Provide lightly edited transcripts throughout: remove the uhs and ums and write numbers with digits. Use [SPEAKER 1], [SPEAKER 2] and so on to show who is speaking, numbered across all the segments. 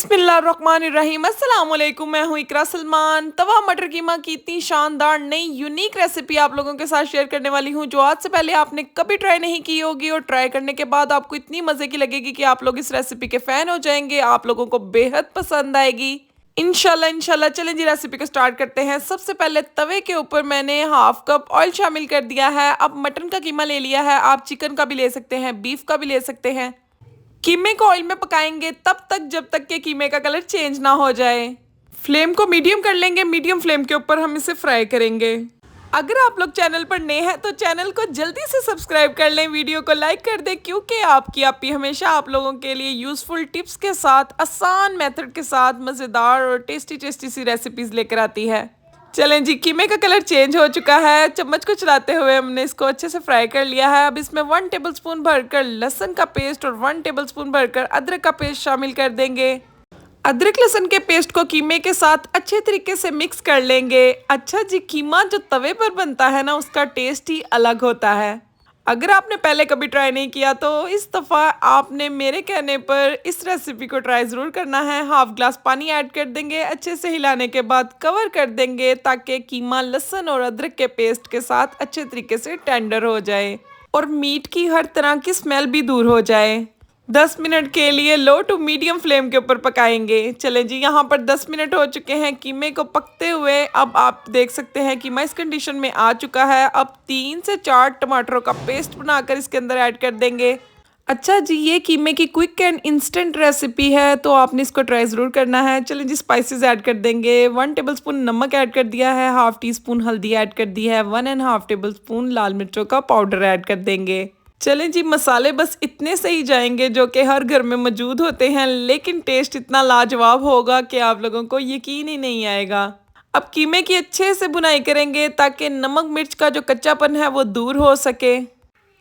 [SPEAKER 1] बिस्मिल्लाहिर्रहमानिर्रहीम। अस्सलाम वालेकुम। मैं हूँ इकरा सलमान। तवा मटर कीमा की इतनी शानदार नई यूनिक रेसिपी आप लोगों के साथ शेयर करने वाली हूँ जो आज से पहले आपने कभी ट्राई नहीं की होगी, और ट्राई करने के बाद आपको इतनी मज़े की लगेगी कि आप लोग इस रेसिपी के फ़ैन हो जाएंगे। आप लोगों को बेहद पसंद आएगी इंशाल्लाह इंशाल्लाह। चलें जी, रेसिपी को स्टार्ट करते हैं। सबसे पहले तवे के ऊपर मैंने हाफ कप ऑयल शामिल कर दिया है। अब मटन का कीमा ले लिया है, आप चिकन का भी ले सकते हैं, बीफ का भी ले सकते हैं। कीमे को ऑयल में पकाएंगे तब तक जब तक के कीमे का कलर चेंज ना हो जाए। फ्लेम को मीडियम कर लेंगे, मीडियम फ्लेम के ऊपर हम इसे फ्राई करेंगे। अगर आप लोग चैनल पर नए हैं तो चैनल को जल्दी से सब्सक्राइब कर लें, वीडियो को लाइक कर दें, क्योंकि आपकी आपी हमेशा आप लोगों के लिए यूज़फुल टिप्स के साथ, आसान मेथड के साथ मज़ेदार और टेस्टी टेस्टी सी रेसिपीज़ लेकर आती है। चलें जी, कीमे का कलर चेंज हो चुका है। चम्मच को चलाते हुए हमने इसको अच्छे से फ्राई कर लिया है। अब इसमें 1 टेबलस्पून भरकर लहसुन का पेस्ट और 1 टेबलस्पून भरकर अदरक का पेस्ट शामिल कर देंगे। अदरक लहसुन के पेस्ट को कीमे के साथ अच्छे तरीके से मिक्स कर लेंगे। अच्छा जी, कीमा जो तवे पर बनता है ना, उसका टेस्ट ही अलग होता है। अगर आपने पहले कभी ट्राई नहीं किया तो इस दफ़ा आपने मेरे कहने पर इस रेसिपी को ट्राई ज़रूर करना है। हाफ ग्लास पानी ऐड कर देंगे, अच्छे से हिलाने के बाद कवर कर देंगे ताकि कीमा लहसुन और अदरक के पेस्ट के साथ अच्छे तरीके से टेंडर हो जाए और मीट की हर तरह की स्मेल भी दूर हो जाए। 10 मिनट के लिए लो टू मीडियम फ्लेम के ऊपर पकाएंगे। चलें जी, यहाँ पर 10 मिनट हो चुके हैं कीमे को पकते हुए। अब आप देख सकते हैं कीमा इस कंडीशन में आ चुका है। अब 3 से 4 टमाटरों का पेस्ट बनाकर इसके अंदर ऐड कर देंगे। अच्छा जी, ये कीमे की क्विक एंड इंस्टेंट रेसिपी है तो आपने इसको ट्राई ज़रूर करना है। चलें जी, स्पाइसेस ऐड कर देंगे। 1 टेबलस्पून नमक ऐड कर दिया है, हाफ टी स्पून हल्दी ऐड कर दी है, 1.5 टेबलस्पून लाल मिर्चों का पाउडर ऐड कर देंगे। चलें जी, मसाले बस इतने से ही जाएंगे जो कि हर घर में मौजूद होते हैं, लेकिन टेस्ट इतना लाजवाब होगा कि आप लोगों को यकीन ही नहीं आएगा। अब कीमे की अच्छे से बुनाई करेंगे ताकि नमक मिर्च का जो कच्चापन है वो दूर हो सके।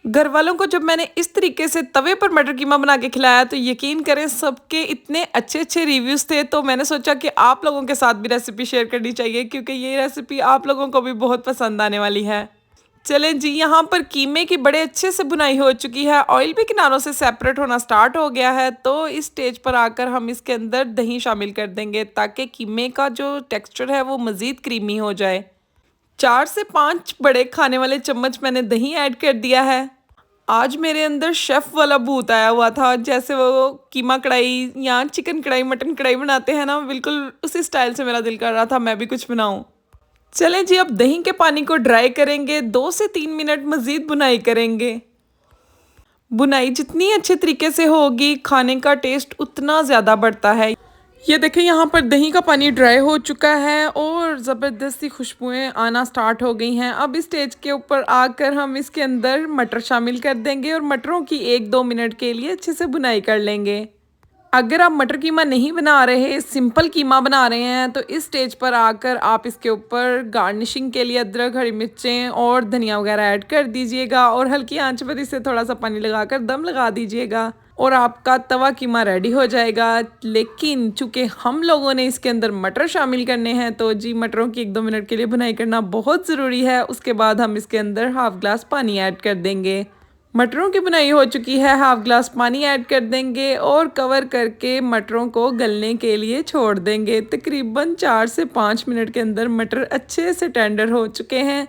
[SPEAKER 1] घर वालों को जब मैंने इस तरीके से तवे पर मटर कीमा बना के खिलाया तो यकीन करें सबके इतने अच्छे अच्छे रिव्यूज़ थे, तो मैंने सोचा कि आप लोगों के साथ भी रेसिपी शेयर करनी चाहिए, क्योंकि ये रेसिपी आप लोगों को भी बहुत पसंद आने वाली है। चलें जी, यहाँ पर कीमे की बड़े अच्छे से बुनाई हो चुकी है, ऑयल भी किनारों से सेपरेट होना स्टार्ट हो गया है। तो इस स्टेज पर आकर हम इसके अंदर दही शामिल कर देंगे ताकि कीमे का जो टेक्सचर है वो मज़ीद क्रीमी हो जाए। 4 से 5 बड़े खाने वाले चम्मच मैंने दही ऐड कर दिया है। आज मेरे अंदर शेफ़ वाला भूत आया हुआ था, जैसे वो कीमा कढ़ाई या चिकन कढ़ाई, मटन कढ़ाई बनाते हैं ना, बिल्कुल उसी स्टाइल से मेरा दिल कर रहा था मैं भी कुछ बनाऊँ। चलें जी, अब दही के पानी को ड्राई करेंगे। 2 से 3 मिनट मज़ीद बुनाई करेंगे। बुनाई जितनी अच्छे तरीके से होगी खाने का टेस्ट उतना ज़्यादा बढ़ता है। ये देखें, यहाँ पर दही का पानी ड्राई हो चुका है और ज़बरदस्ती खुशबुएं आना स्टार्ट हो गई हैं। अब इस स्टेज के ऊपर आकर हम इसके अंदर मटर शामिल कर देंगे और मटरों की 1-2 मिनट के लिए अच्छे से बुनाई कर लेंगे। अगर आप मटर कीमा नहीं बना रहे, सिंपल कीमा बना रहे हैं, तो इस स्टेज पर आकर आप इसके ऊपर गार्निशिंग के लिए अदरक, हरी मिर्चें और धनिया वगैरह ऐड कर दीजिएगा और हल्की आंच पर इसे थोड़ा सा पानी लगाकर दम लगा दीजिएगा और आपका तवा कीमा रेडी हो जाएगा। लेकिन चूँकि हम लोगों ने इसके अंदर मटर शामिल करने हैं तो जी, मटरों की 1-2 मिनट के लिए भुनाई करना बहुत ज़रूरी है। उसके बाद हम इसके अंदर हाफ ग्लास पानी ऐड कर देंगे। मटरों की बुनाई हो चुकी है, हाफ ग्लास पानी ऐड कर देंगे और कवर करके मटरों को गलने के लिए छोड़ देंगे। तकरीबन 4 से 5 मिनट के अंदर मटर अच्छे से टेंडर हो चुके हैं।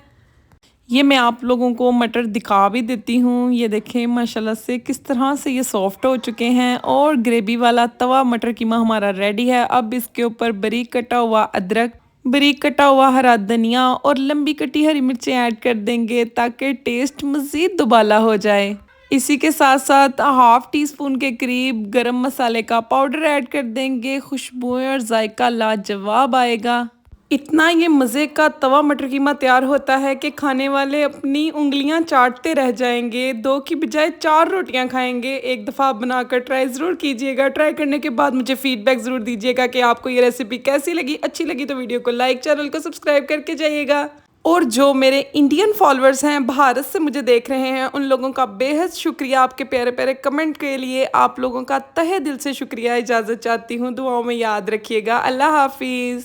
[SPEAKER 1] ये मैं आप लोगों को मटर दिखा भी देती हूँ। ये देखें माशाल्लाह से किस तरह से ये सॉफ्ट हो चुके हैं और ग्रेवी वाला तवा मटर कीमा हमारा रेडी है। अब इसके ऊपर बारीक कटा हुआ अदरक, बारीक कटा हुआ हरा धनिया और लंबी कटी हरी मिर्चें ऐड कर देंगे ताकि टेस्ट मज़ीद दुबाला हो जाए। इसी के साथ साथ हाफ टी स्पून के करीब गरम मसाले का पाउडर ऐड कर देंगे। खुशबुएं और जायका लाजवाब आएगा। इतना ये मज़े का तवा मटर कीमा तैयार होता है कि खाने वाले अपनी उंगलियां चाटते रह जाएंगे। 2 की बजाय 4 रोटियां खाएंगे। एक दफ़ा आप बनाकर ट्राई ज़रूर कीजिएगा। ट्राई करने के बाद मुझे फीडबैक ज़रूर दीजिएगा कि आपको ये रेसिपी कैसी लगी। अच्छी लगी तो वीडियो को लाइक, चैनल को सब्सक्राइब करके जाइएगा। और जो मेरे इंडियन फॉलोअर्स हैं, भारत से मुझे देख रहे हैं, उन लोगों का बेहद शुक्रिया आपके प्यारे प्यारे कमेंट के लिए। आप लोगों का तहे दिल से शुक्रिया। इजाज़त चाहती हूँ, दुआओं में याद रखिएगा। अल्लाह हाफिज़।